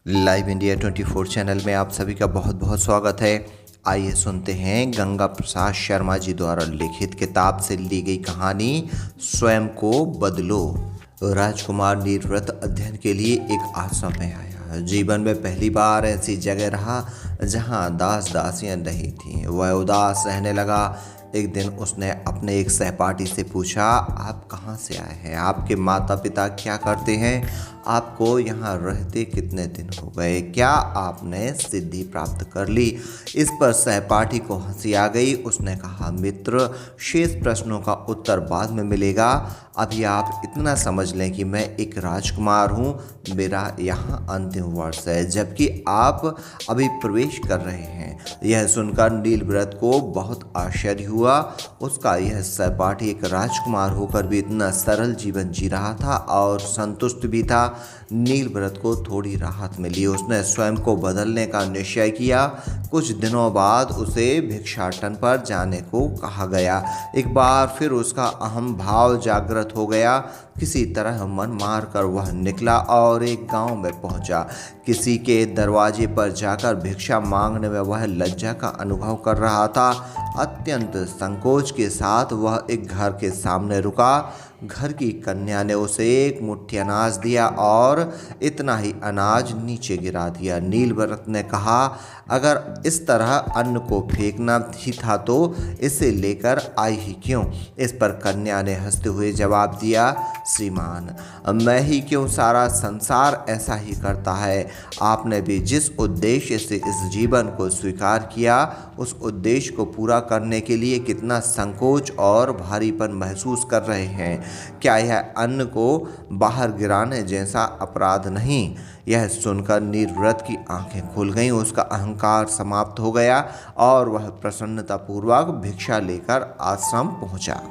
Live India 24 channel में आप सभी का बहुत बहुत स्वागत है। आइए सुनते हैं गंगा प्रसाद शर्मा जी द्वारा लिखित किताब से ली गई कहानी स्वयं को बदलो। राजकुमार नीरव्रत अध्ययन के लिए एक आश्रम में आया। जीवन में पहली बार ऐसी जगह रहा जहां दास दासियां नहीं थीं। वह उदास रहने लगा। एक दिन उसने अपने एक सहपाठी से पूछा, आप कहाँ से आए हैं? आपके माता पिता क्या करते हैं? आपको यहाँ रहते कितने दिन हो गए? क्या आपने सिद्धि प्राप्त कर ली? इस पर सहपाठी को हंसी आ गई। उसने कहा, मित्र, शेष प्रश्नों का उत्तर बाद में मिलेगा। अभी आप इतना समझ लें कि मैं एक राजकुमार हूँ। मेरा यहाँ अंतिम वर्ष है, जबकि आप अभी प्रवेश कर रहे हैं। यह सुनकर नीलव्रत को बहुत आश्चर्य हुआ। उसका यह सहपाठी एक राजकुमार होकर भी इतना सरल जीवन जी रहा था और संतुष्ट भी था। नीलव्रत को थोड़ी राहत मिली। उसने स्वयं को बदलने का निश्चय किया। कुछ दिनों बाद उसे भिक्षाटन पर जाने को कहा गया। एक बार फिर उसका अहम भाव जागृत हो गया। किसी तरह मन मारकर वह निकला और एक गांव में पहुंचा। किसी के दरवाजे पर जाकर भिक्षा मांगने में वह लज्जा का अनुभव कर रहा था। अत्यंत संकोच के साथ वह एक घर के सामने रुका। घर की कन्या ने उसे एक मुट्ठी अनाज दिया और इतना ही अनाज नीचे गिरा दिया। नीलव्रत ने कहा, अगर इस तरह अन्न को फेंकना ही था तो इसे लेकर आई ही क्यों? इस पर कन्या ने हंसते हुए जवाब दिया, श्रीमान, मैं ही क्यों, सारा संसार ऐसा ही करता है। आपने भी जिस उद्देश्य से इस जीवन को स्वीकार किया, उस उद्देश्य को पूरा करने के लिए कितना संकोच और भारीपन महसूस कर रहे हैं। क्या यह अन्न को बाहर गिराने जैसा अपराध नहीं? यह सुनकर नीलव्रत की आंखें खुल गईं। उसका अहंकार समाप्त हो गया और वह प्रसन्नतापूर्वक भिक्षा लेकर आश्रम पहुंचा।